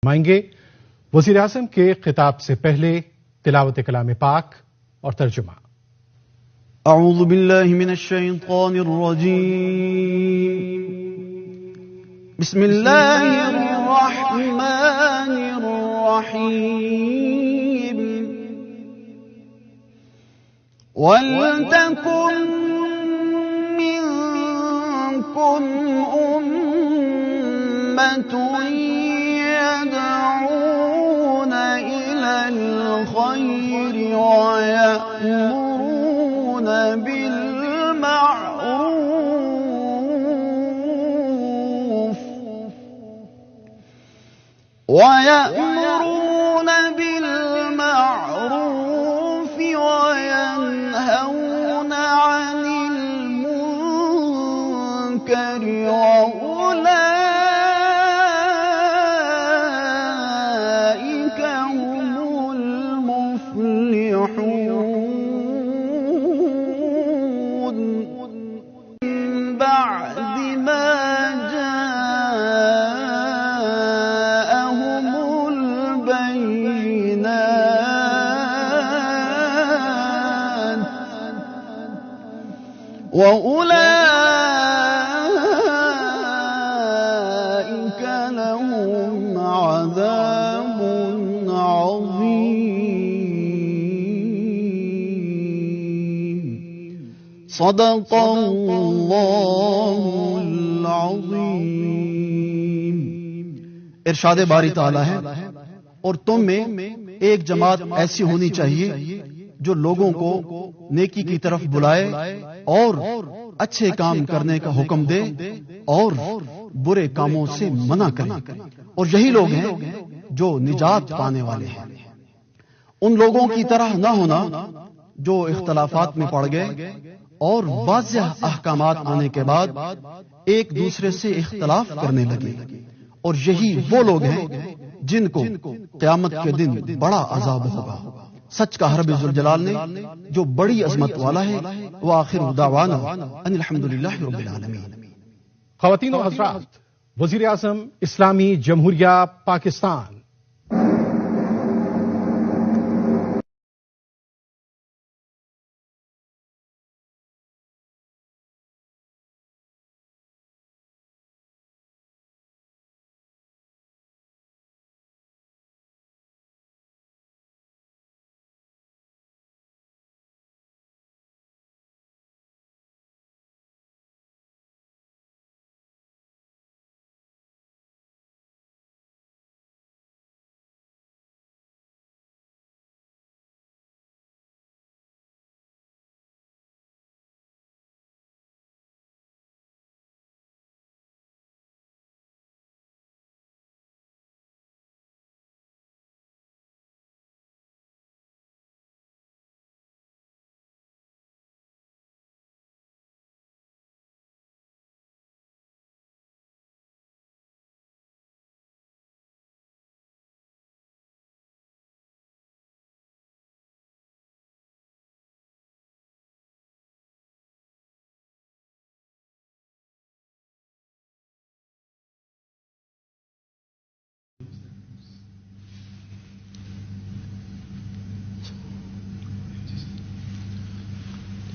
مائیں گے وزیر اعظم کے خطاب سے پہلے تلاوت کلام پاک اور ترجمہ۔ اعوذ باللہ من الشیطان الرجیم، بسم اللہ الرحمن الرحیم۔ وَلْتَكُن مِّنكُمْ أُمَّةٌ يَدْعُونَ إِلَى الْخَيْرِ وَيَأْمُرُونَ بالمعروف وينهون عن المنكر وأولئك هم المفلحون بعد ما جاءهم البينات وأولئك لهم عذاب عظيم۔ صدق اللہ العظیم۔ ارشاد باری تعالیٰ ہے، اور تم میں ایک جماعت ایسی ہونی چاہیے جو لوگوں کو نیکی کی طرف بلائے اور اچھے کام کرنے کا حکم دے اور برے کاموں سے منع کرے، اور یہی لوگ ہیں جو نجات پانے والے ہیں۔ ان لوگوں کی طرح نہ ہونا جو اختلافات میں پڑ گئے اور واضح احکامات آنے کے بعد ایک دوسرے سے اختلاف کرنے لگے، اور یہی وہ لوگ ہیں جن کو قیامت کے دن بڑا عذاب ہوگا۔ سچ کا رب ذوالجلال نے جو بڑی عظمت والا ہے، وآخر دعوانا ان الحمدللہ رب العالمین۔ خواتین و حضرات، وزیر اعظم اسلامی جمہوریہ پاکستان۔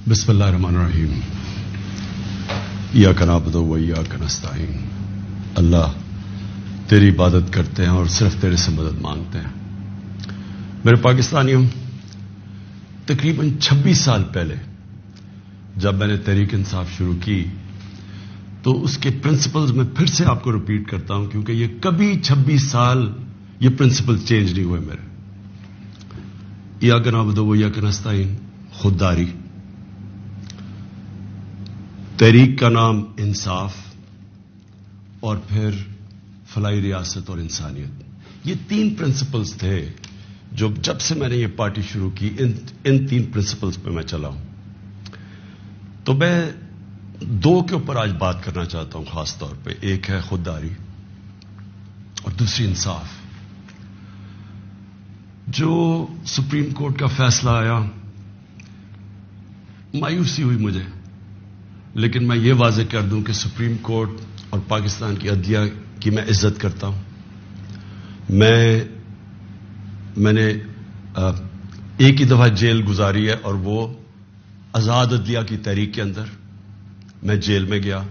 بسم اللہ الرحمن الرحیم۔ ایاک نعبد و ایاک نستعین۔ اللہ، تیری عبادت کرتے ہیں اور صرف تیرے سے مدد مانگتے ہیں۔ میرے پاکستانیوں، تقریباً 26 سال پہلے جب میں نے تحریک انصاف شروع کی تو اس کے پرنسپلز میں پھر سے آپ کو ریپیٹ کرتا ہوں، کیونکہ یہ کبھی 26 سال یہ پرنسپل چینج نہیں ہوئے میرے۔ ایاک نعبد و ایاک نستعین، خودداری، تحریک کا نام انصاف، اور پھر فلاحی ریاست اور انسانیت۔ یہ 3 پرنسپلز تھے جو جب سے میں نے یہ پارٹی شروع کی ان 3 پرنسپلز پہ میں چلا ہوں۔ تو میں 2 کے اوپر آج بات کرنا چاہتا ہوں خاص طور پہ۔ ایک ہے خودداری اور دوسری انصاف۔ جو سپریم کورٹ کا فیصلہ آیا، مایوسی ہوئی مجھے، لیکن میں یہ واضح کر دوں کہ سپریم کورٹ اور پاکستان کی عدلیہ کی میں عزت کرتا ہوں، میں نے ایک ہی دفعہ جیل گزاری ہے اور وہ آزاد عدلیہ کی تحریک کے اندر میں جیل میں گیا،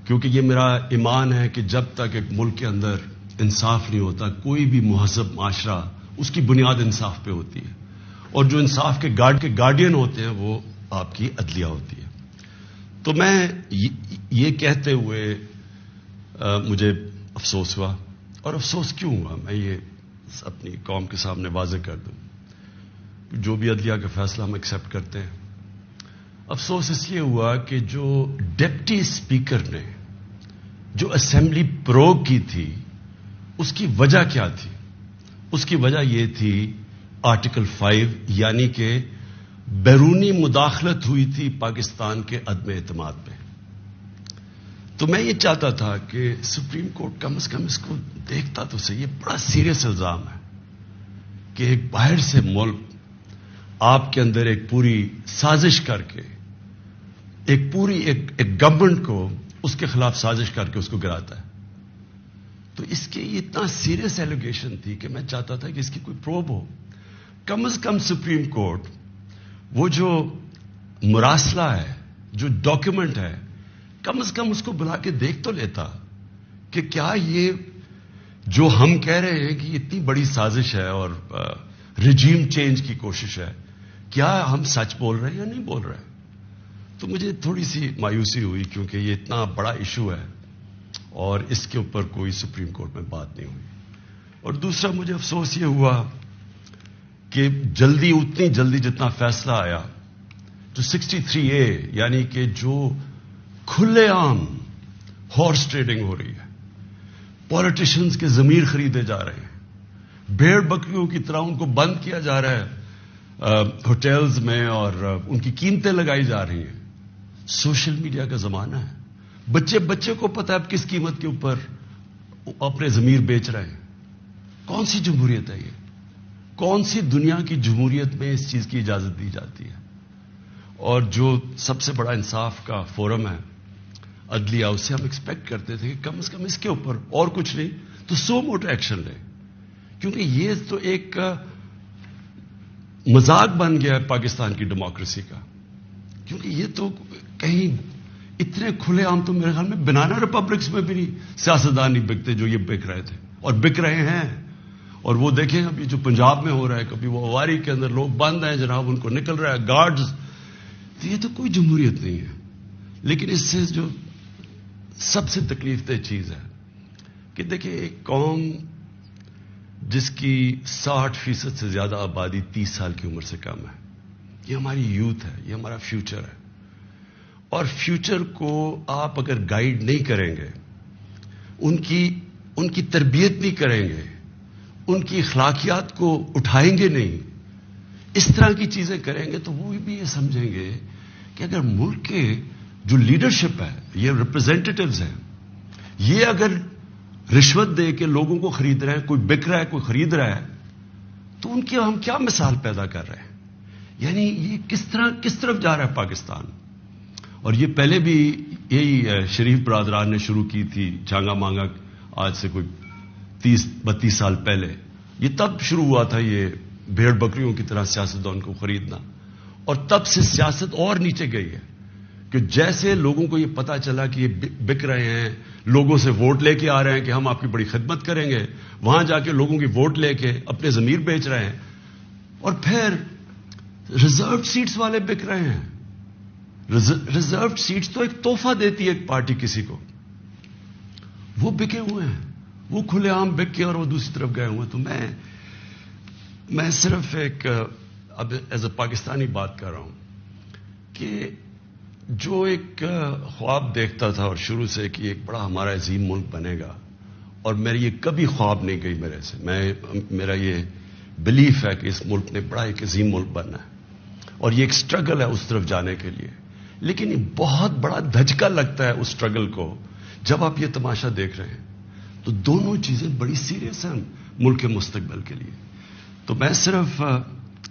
کیونکہ یہ میرا ایمان ہے کہ جب تک ایک ملک کے اندر انصاف نہیں ہوتا، کوئی بھی مہذب معاشرہ اس کی بنیاد انصاف پہ ہوتی ہے، اور جو انصاف کے گارڈین ہوتے ہیں وہ آپ کی عدلیہ ہوتی ہے۔ تو میں یہ کہتے ہوئے مجھے افسوس ہوا، اور افسوس کیوں ہوا میں یہ اپنی قوم کے سامنے واضح کر دوں۔ جو بھی عدلیہ کا فیصلہ ہم ایکسیپٹ کرتے ہیں، افسوس اس لیے ہوا کہ جو ڈپٹی اسپیکر نے جو اسمبلی پروگ کی تھی اس کی وجہ کیا تھی؟ اس کی وجہ یہ تھی آرٹیکل 5، یعنی کہ بیرونی مداخلت ہوئی تھی پاکستان کے عدم اعتماد پہ۔ تو میں یہ چاہتا تھا کہ سپریم کورٹ کم از کم اس کو دیکھتا تو صحیح، یہ بڑا سیریس الزام ہے کہ ایک باہر سے ملک آپ کے اندر ایک پوری سازش کر کے ایک گورنمنٹ کو اس کے خلاف سازش کر کے اس کو گراتا ہے۔ تو اس کے یہ اتنا سیریس ایلیگیشن تھی کہ میں چاہتا تھا کہ اس کی کوئی پروب ہو۔ کم از کم سپریم کورٹ وہ جو مراسلہ ہے، جو ڈاکیومنٹ ہے، کم از کم اس کو بلا کے دیکھ تو لیتا کہ کیا یہ جو ہم کہہ رہے ہیں کہ اتنی بڑی سازش ہے اور رجیم چینج کی کوشش ہے، کیا ہم سچ بول رہے ہیں یا نہیں بول رہے؟ تو مجھے تھوڑی سی مایوسی ہوئی، کیونکہ یہ اتنا بڑا ایشو ہے اور اس کے اوپر کوئی سپریم کورٹ میں بات نہیں ہوئی۔ اور دوسرا مجھے افسوس یہ ہوا کہ اتنی جلدی جتنا فیصلہ آیا، جو 63A، یعنی کہ جو کھلے عام ہارس ٹریڈنگ ہو رہی ہے، پولیٹیشنز کے ضمیر خریدے جا رہے ہیں، بھیڑ بکریوں کی طرح ان کو بند کیا جا رہا ہے ہوٹلز میں، اور ان کی قیمتیں لگائی جا رہی ہیں۔ سوشل میڈیا کا زمانہ ہے، بچے کو پتہ ہے اب کس قیمت کے اوپر اپنے ضمیر بیچ رہے ہیں۔ کون سی جمہوریت ہے یہ؟ کون سی دنیا کی جمہوریت میں اس چیز کی اجازت دی جاتی ہے؟ اور جو سب سے بڑا انصاف کا فورم ہے عدلیہ، اس سے ہم ایکسپیکٹ کرتے تھے کہ کم از کم اس کے اوپر اور کچھ نہیں تو سو موٹو ایکشن لے، کیونکہ یہ تو ایک مذاق بن گیا ہے پاکستان کی ڈیموکریسی کا۔ کیونکہ یہ تو کہیں اتنے کھلے عام تو میرے خیال میں بنانا ریپبلکس میں بھی نہیں سیاستدان نہیں بکتے جو یہ بک رہے تھے اور بک رہے ہیں۔ اور وہ دیکھیں ابھی جو پنجاب میں ہو رہا ہے، کبھی وہ اواری کے اندر لوگ بند ہیں جناب، ان کو نکل رہا ہے گارڈز۔ تو یہ تو کوئی جمہوریت نہیں ہے۔ لیکن اس سے جو سب سے تکلیف دہ چیز ہے کہ دیکھیں، ایک قوم جس کی 60% سے زیادہ آبادی 30 سال کی عمر سے کم ہے، یہ ہماری یوتھ ہے، یہ ہمارا فیوچر ہے۔ اور فیوچر کو آپ اگر گائیڈ نہیں کریں گے، ان کی تربیت نہیں کریں گے، ان کی اخلاقیات کو اٹھائیں گے نہیں، اس طرح کی چیزیں کریں گے، تو وہ بھی یہ سمجھیں گے کہ اگر ملک کے جو لیڈرشپ ہے، یہ ریپرزینٹیٹوز ہیں، یہ اگر رشوت دے کے لوگوں کو خرید رہے ہیں، کوئی بک رہا ہے کوئی خرید رہا ہے، تو ان کی ہم کیا مثال پیدا کر رہے ہیں؟ یعنی یہ کس طرف جا رہا ہے پاکستان؟ اور یہ پہلے بھی یہی شریف برادران نے شروع کی تھی، چانگا مانگا، آج سے کوئی 30-32 سال پہلے یہ تب شروع ہوا تھا، یہ بھیڑ بکریوں کی طرح سیاستدان کو خریدنا۔ اور تب سے سیاست اور نیچے گئی ہے کہ جیسے لوگوں کو یہ پتا چلا کہ یہ بک رہے ہیں، لوگوں سے ووٹ لے کے آ رہے ہیں کہ ہم آپ کی بڑی خدمت کریں گے، وہاں جا کے لوگوں کی ووٹ لے کے اپنے ضمیر بیچ رہے ہیں، اور پھر ریزروڈ سیٹس والے بک رہے ہیں۔ ریزروڈ سیٹس تو ایک تحفہ دیتی ہے ایک پارٹی کسی کو، وہ بکے ہوئے ہیں، وہ کھلے عام بک کے اور وہ دوسری طرف گئے ہوئے ہیں۔ تو میں صرف ایک اب ایز اے پاکستانی بات کر رہا ہوں کہ جو ایک خواب دیکھتا تھا اور شروع سے کہ ایک بڑا ہمارا عظیم ملک بنے گا، اور میری یہ کبھی خواب نہیں گئی میرے سے، میرا یہ بلیف ہے کہ اس ملک نے بڑا ایک عظیم ملک بننا ہے، اور یہ ایک سٹرگل ہے اس طرف جانے کے لیے۔ لیکن یہ بہت بڑا دھچکا لگتا ہے اس سٹرگل کو جب آپ یہ تماشا دیکھ رہے ہیں، تو دونوں چیزیں بڑی سیریس ہیں ملک کے مستقبل کے لیے۔ تو میں صرف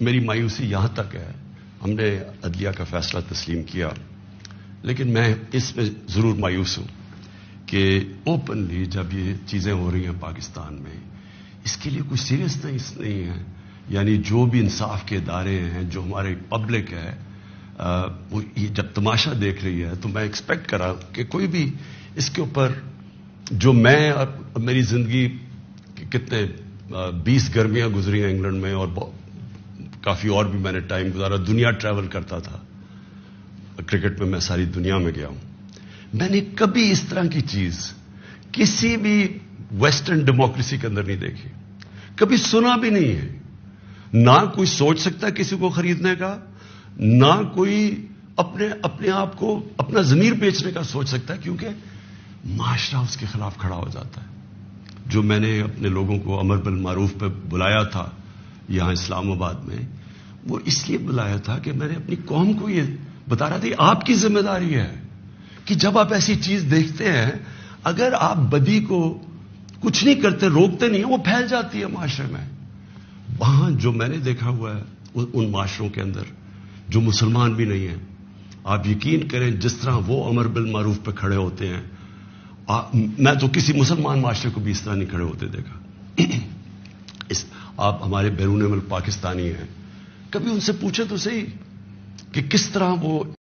میری مایوسی یہاں تک ہے، ہم نے عدلیہ کا فیصلہ تسلیم کیا، لیکن میں اس میں ضرور مایوس ہوں کہ اوپنلی جب یہ چیزیں ہو رہی ہیں پاکستان میں، اس کے لیے کوئی سیریسنس نہیں ہے. یعنی جو بھی انصاف کے ادارے ہیں، جو ہمارے پبلک ہے، وہ جب تماشا دیکھ رہی ہے تو میں ایکسپیکٹ کرا کہ کوئی بھی اس کے اوپر، جو میں میری زندگی کتنے 20 گرمیاں گزری ہیں انگلینڈ میں، اور کافی اور بھی میں نے ٹائم گزارا، دنیا ٹریول کرتا تھا. کرکٹ میں ساری دنیا میں گیا ہوں. میں نے کبھی اس طرح کی چیز کسی بھی ویسٹرن ڈیموکریسی کے اندر نہیں دیکھی، کبھی سنا بھی نہیں ہے. نہ کوئی سوچ سکتا کسی کو خریدنے کا، نہ کوئی اپنے آپ کو اپنا ضمیر بیچنے کا سوچ سکتا ہے، کیونکہ معاشرہ اس کے خلاف کھڑا ہو جاتا ہے. جو میں نے اپنے لوگوں کو امر بالمعروف پہ بلایا تھا یہاں اسلام آباد میں، وہ اس لیے بلایا تھا کہ میں نے اپنی قوم کو یہ بتا رہا تھا، آپ کی ذمہ داری ہے کہ جب آپ ایسی چیز دیکھتے ہیں، اگر آپ بدی کو کچھ نہیں کرتے، روکتے نہیں، وہ پھیل جاتی ہے معاشرے میں. وہاں جو میں نے دیکھا ہوا ہے ان معاشروں کے اندر جو مسلمان بھی نہیں ہیں، آپ یقین کریں جس طرح وہ امر بالمعروف پہ کھڑے ہوتے ہیں، میں تو کسی مسلمان معاشرے کو بھی اس طرح نہیں کھڑے ہوتے دیکھا. آپ ہمارے بیرون ملک پاکستانی ہیں، کبھی ان سے پوچھیں تو صحیح کہ کس طرح وہ